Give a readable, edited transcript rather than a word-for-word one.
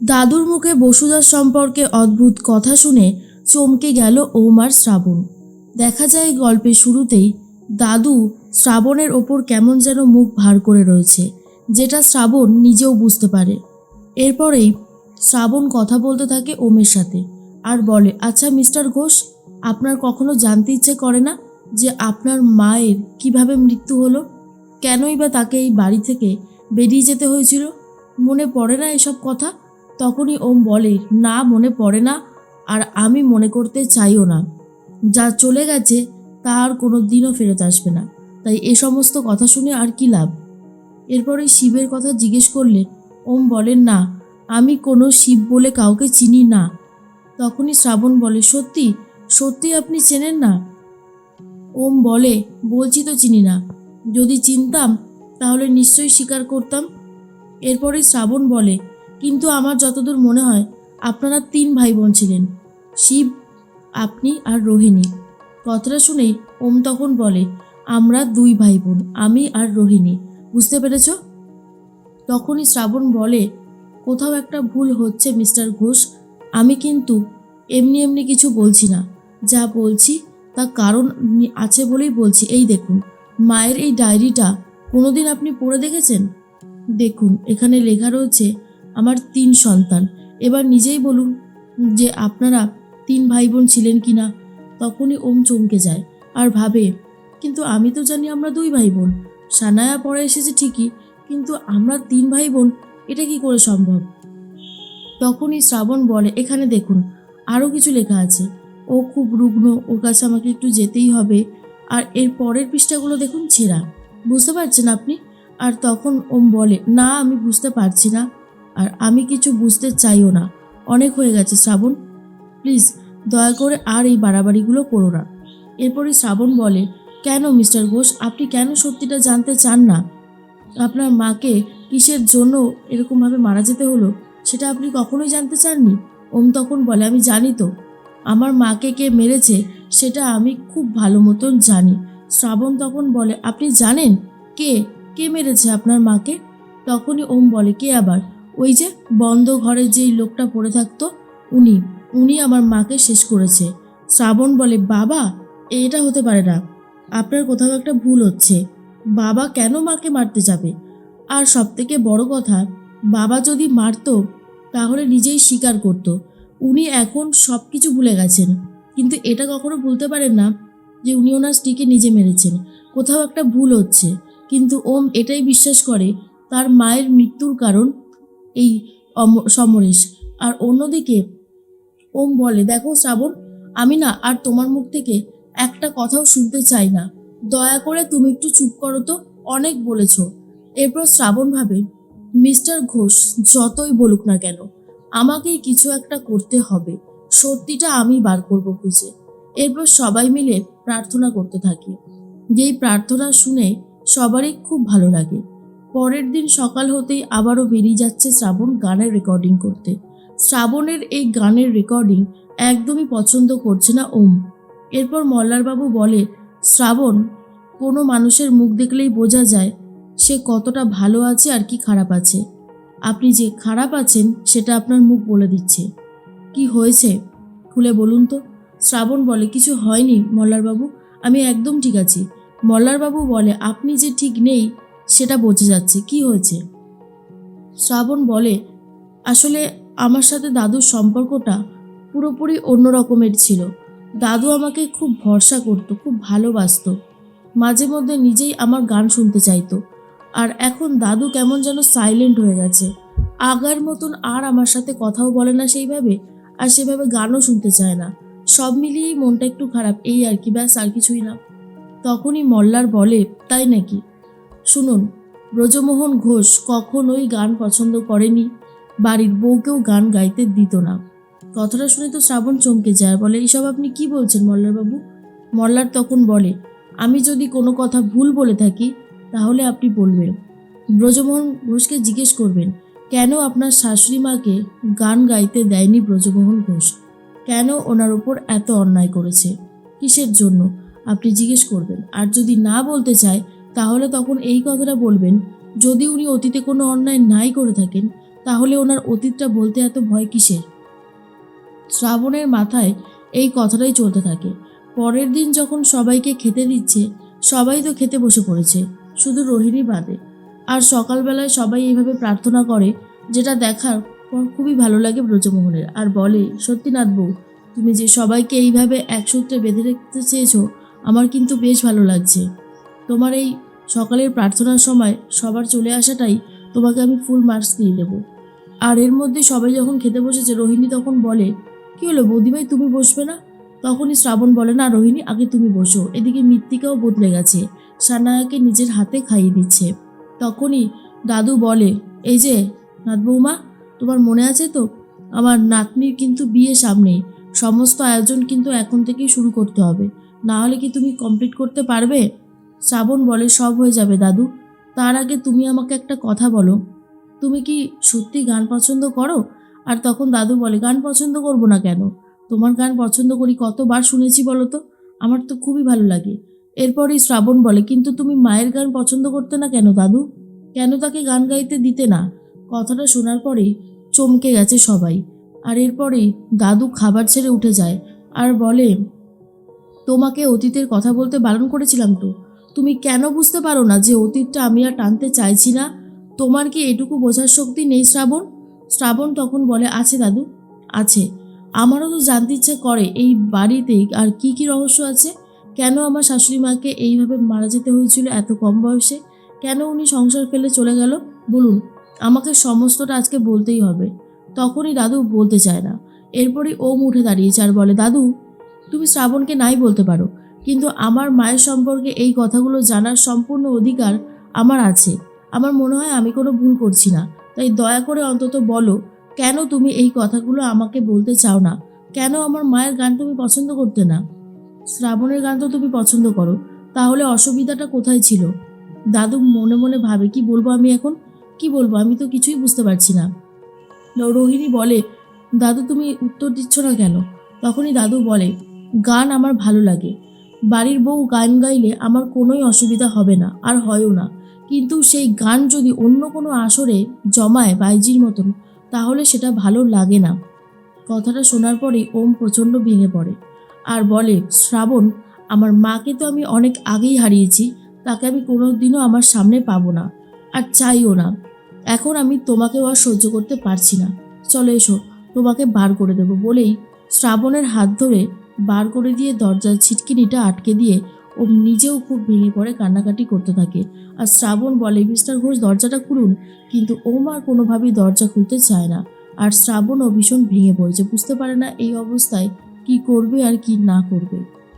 দাদুর মুখে বসুধার সম্পর্কে অদ্ভুত কথা শুনে চমকে গেল ওম আর শ্রাবণ। দেখা যায় গল্পের শুরুতেই দাদু শ্রাবণের ওপর কেমন যেন মুখ ভার করে রয়েছে, যেটা শ্রাবণ নিজেও বুঝতে পারে। এরপরেই শ্রাবণ কথা বলতে থাকে ওমের সাথে আর বলে, আচ্ছা মিস্টার ঘোষ, আপনার কখনো জানতে ইচ্ছে করে না যে আপনার মায়ের কিভাবে মৃত্যু হলো? কেনই বা তাকে এই বাড়ি থেকে বেরিয়ে যেতে হয়েছিল? মনে পড়ে না এসব কথা? তখনই ওম বলে, না মনে পড়ে না, আর আমি মনে করতে চাইও না। যা চলে গেছে তা আর কোনো দিনও ফেরত আসবে না, তাই এ সমস্ত কথা শুনে আর কি লাভ? এরপরে শিবের কথা জিজ্ঞেস করলে ওম বলেন, না, আমি কোনো শিব বলে কাউকে চিনি না। তখনই শ্রাবণ বলে, সত্যি সত্যি আপনি চেনেন না? ওম বলে, বলছি তো চিনি না, যদি চিনতাম তাহলে নিশ্চয়ই স্বীকার করতাম। এরপরে শ্রাবণ বলে, কিন্তু আমার যতদূর মনে হয় আপনারা 3 ভাই বোন ছিলেন, শিব, আপনি আর রোহিণী। কথাটা শুনেই ওম তখন বলে, আমরা 2 ভাই বোন, আমি আর রোহিণী, বুঝতে পেরেছ? তখনই শ্রাবণ বলে, কোথাও একটা ভুল হচ্ছে মিস্টার ঘোষ, আমি কিন্তু এমনি এমনি কিছু বলছি না, যা বলছি তা কারণ আছে বলেই বলছি। এই দেখুন, মায়ের এই ডায়েরিটা কোনোদিন আপনি পড়ে দেখেছেন? দেখুন, এখানে লেখা রয়েছে আমার 3 সন্তান। এবার নিজেই বলুন যে আপনারা 3 ভাই বোন ছিলেন কি না? তখনই ওম চমকে যায় আর ভাবে, কিন্তু আমি তো জানি আমরা 2 ভাই বোন। সানায়া পরে এসেছে ঠিকই, কিন্তু আমরা 3 ভাই বোন, এটা কি করে সম্ভব? তখনই শ্রাবণ বলে, এখানে দেখুন আরও কিছু লেখা আছে। ও খুব রুগ্ন, ওর কাছে আমাকে একটু যেতেই হবে। আর এর পরের পৃষ্ঠাগুলো দেখুন ছেঁড়া, বুঝতে পারছেন আপনি? আর তখন ওম বলে, না আমি বুঝতে পারছি না, আর আমি কিছু বুঝতে চাইও না। অনেক হয়ে গেছে শ্রাবণ, প্লিজ দয়া করে আর এই বাড়াবাড়িগুলো করো না। এরপরে শ্রাবণ বলে, কেন মিস্টার ঘোষ, আপনি কেন সত্যিটা জানতে চান না? আপনার মাকে কিসের জন্য এরকমভাবে মারা যেতে হলো সেটা আপনি কখনোই জানতে চাননি? ওম তখন বলে, আমি জানি তো, আমার মাকে কে মেরেছে সেটা আমি খুব ভালো মতন জানি। শ্রাবণ তখন বলে, আপনি জানেন কে কে মেরেছে আপনার মাকে? তখনই ওম বলে, কে আবার? ওই যে বন্ধ ঘরে যেই লোকটা পড়ে থাকতো, উনি উনি আমার মাকে শেষ করেছে। শ্রাবণ বলে, বাবা? এটা হতে পারে না, আপনার কোথাও একটা ভুল হচ্ছে। বাবা কেন মাকে মারতে যাবে? আর সবথেকে বড় কথা, বাবা যদি মারতো তাহলে নিজেই স্বীকার করত। উনি এখন সব কিছু ভুলে গেছেন, কিন্তু এটা কখনো ভুলতে পারেন না যে উনি ওনার স্ত্রীকে নিজে মেরেছেন। কোথাও একটা ভুল হচ্ছে। কিন্তু ওম এটাই বিশ্বাস করে তার মায়ের মৃত্যুর কারণ এই সমরেশ। আর অন্যদিকে ওম বলে, দেখো শ্রাবণ, আমি না আর তোমার মুখ থেকে একটা কথাও শুনতে চাই না, দয়া করে তুমি একটু চুপ করো তো, অনেক বলেছ। এরপর শ্রাবণ ভাবে, মিস্টার ঘোষ যতই বলুক না কেন, আমাকেই কিছু একটা করতে হবে, সত্যিটা আমি বার করব খুঁজে। এরপর সবাই মিলে প্রার্থনা করতে থাকি, যেই প্রার্থনা শুনে সবারই খুব ভালো লাগে। পরের দিন সকাল হতেই আবারও বেরিয়ে যাচ্ছে শ্রাবণ গানের রেকর্ডিং করতে। শ্রাবণের এই গানের রেকর্ডিং একদমই পছন্দ করছে না ওম। এরপর মল্লারবাবু বলে, শ্রাবণ, কোনো মানুষের মুখ দেখলেই বোঝা যায় সে কতটা ভালো আছে আর কি খারাপ আছে। আপনি যে খারাপ আছেন সেটা আপনার মুখ বলে দিচ্ছে। কি হয়েছে খুলে বলুন তো? শ্রাবণ বলে, কিছু হয়নি মল্লারবাবু, আমি একদম ঠিক আছি। মল্লারবাবু বলে, আপনি যে ঠিক নেই সেটা বোঝা যাচ্ছে, কি হয়েছে? শ্রাবণ বলে, আসলে আমার সাথে দাদুর সম্পর্কটা পুরোপুরি অন্য রকমের ছিল। দাদু আমাকে খুব ভরসা করত, খুব ভালোবাসতো, মাঝে মধ্যে নিজেই আমার গান শুনতে চাইতো। আর এখন দাদু কেমন যেন সাইলেন্ট হয়ে গেছে, আগার মতন আর আমার সাথে কথাও বলে না সেইভাবে, আর সেভাবে গানও শুনতে চায় না। সব মিলিয়েই মনটা একটু খারাপ, এই আর কি, ব্যাস, আর কিছুই না। তখনই মল্লার বলে, তাই নাকি? শুনুন, ব্রজমোহন ঘোষ কখনোই গান পছন্দ করেনি, বাড়ির বউকেও গান গাইতে দিত না। কথাটা শুনে তো শ্রাবণ চমকে যায়, বলে, এইসব আপনি কি বলছেন মল্লারবাবু? মল্লার তখন বলে, আমি যদি কোনো কথা ভুল বলে থাকি তাহলে আপনি বলবেন। ব্রজমোহন ঘোষকে জিজ্ঞেস করবেন, কেন আপনার শাশুড়ি মাকে গান গাইতে দেয়নি ব্রজমোহন ঘোষ? কেন ওনার ওপর এত অন্যায় করেছে, কিসের জন্য আপনি জিজ্ঞেস করবেন। আর যদি না বলতে চায় তাহলে তখন এই কথাটা বলবেন, যদি উনি অতীতে কোনো অন্যায় নাই করে থাকেন তাহলে ওনার অতীতটা বলতে এত ভয় কিসের? শ্রাবণের মাথায় এই কথাটাই চলতে থাকে। পরের দিন যখন সবাইকে খেতে দিচ্ছে, সবাই তো খেতে বসে পড়েছে, শুধু রোহিণী বাদে। আর সকালবেলায় সবাই এইভাবে প্রার্থনা করে, যেটা দেখার পর খুবই ভালো লাগে ব্রজমোহনের। আর বলে, সত্যিনাথ বউ, তুমি যে সবাইকে এইভাবে এক সূত্রে বেঁধে রাখতে চেয়েছো, আমার কিন্তু বেশ ভালো লাগছে। তোমার এই সকালের প্রার্থনার সময় সবার চলে আসাটাই তোমাকে আমি ফুল মার্কস দিয়ে দেবো। আর এর মধ্যে সবাই যখন খেতে বসেছে, রোহিণী তখন বলে, কি হলো বৌদিভাই, তুমি বসবে না? তখনই শ্রাবণ বলে, না রোহিণী, আগে তুমি বসো। এদিকে মৃত্তিকাও বদলে গেছে, সানায়াকে নিজের হাতে খাইয়ে দিচ্ছে। তখনই দাদু বলে, এই যে নাথ বৌমা, তোমার মনে আছে তো, আমার নাতনির কিন্তু বিয়ে সামনেই, সমস্ত আয়োজন কিন্তু এখন থেকেই শুরু করতে হবে, না হলে কি তুমি কমপ্লিট করতে পারবে? শ্রাবণ বলে, সব হয়ে যাবে দাদু, তার আগে তুমি আমাকে একটা কথা বলো, তুমি কি সত্যি গান পছন্দ করো? আর তখন দাদু বলে, গান পছন্দ করব না কেন? তোমার গান পছন্দ করি, কতবার শুনেছি বলো তো, আমার তো খুবই ভালো লাগে। এরপরই শ্রাবণ বলে, কিন্তু তুমি মায়ের গান পছন্দ করতে না কেন দাদু? কেন তাকে গান গাইতে দিতে না? কথাটা শোনার পরেই চমকে গেছে সবাই। আর এরপরেই দাদু খাবার ছেড়ে উঠে যায় আর বলে, তোমাকে অতীতের কথা বলতে বারণ করেছিলাম তো, তুমি কেন বুঝতে পারো না যে অতীতটা আমি আর টানতে চাইছি না? তোমার কি এটুকু বোঝার শক্তি নেই শ্রাবণ? শ্রাবণ তখন বলে, আছে দাদু, আছে। আমারও তো জানতে ইচ্ছা করে এই বাড়িতে আর কি কি রহস্য আছে। কেন আমার শাশুড়ি মাকে এইভাবে মারা যেতে হয়েছিল এত কম বয়সে? কেন উনি সংসার ফেলে চলে গেল? বলুন, আমাকে সমস্তটা আজকে বলতেই হবে। তখনই দাদু বলতে চায় না। এরপরই ওম উঠে দাঁড়িয়েছে আর বলে, দাদু, তুমি শ্রাবণকে নাই বলতে পারো, কিন্তু আমার মায়ের সম্পর্কে এই কথাগুলো জানার সম্পূর্ণ অধিকার আমার আছে। আমার মনে হয় আমি কোনো ভুল করছি না, তাই দয়া করে অন্তত বলো, কেন তুমি এই কথাগুলো আমাকে বলতে চাও না? কেন আমার মায়ের গান তুমি পছন্দ করতে না? শ্রাবণের গান তো তুমি পছন্দ করো, তাহলে অসুবিধাটা কোথায় ছিল? দাদু মনে মনে ভাবে, কি বলবো আমি এখন, কি বলবো, আমি তো কিছুই বুঝতে পারছি না। রোহিণী বলে, দাদু তুমি উত্তর দিচ্ছ না কেন? তখনই দাদু বলে, গান আমার ভালো লাগে, বাড়ির বউ গান গাইলে আমার কোনোই অসুবিধা হবে না, আর হয়ও না। কিন্তু সেই গান যদি অন্য কোনো আসরে জমায় বাইজির মতন, তাহলে সেটা ভালো লাগে না। কথাটা শোনার পরেই ওম প্রচণ্ড ভেঙে পড়ে আর বলে, শ্রাবণ, আমার মাকে তো আমি অনেক আগেই হারিয়েছি, তাকে আমি কোনোদিনও আমার সামনে পাবো না, আর চাইও না। এখন আমি তোমাকেও আর সহ্য করতে পারছি না, চলো এসো, তোমাকে বার করে দেবো। বলেই শ্রাবণের হাত ধরে বার করে দিয়ে দরজার ছিটকিনিটা আটকে দিয়ে ও নিজেও খুব ভেঙে পড়ে কান্নাকাটি করতে থাকে। আর শ্রাবণ বলে, মিস্টার ঘোষ, দরজাটা খুলুন। কিন্তু ওম আর কোনোভাবেই দরজা খুলতে চায় না। আর শ্রাবণও ভীষণ ভেঙে পড়েছে, বুঝতে পারে না এই অবস্থায় কি করবে আর কি না করবে।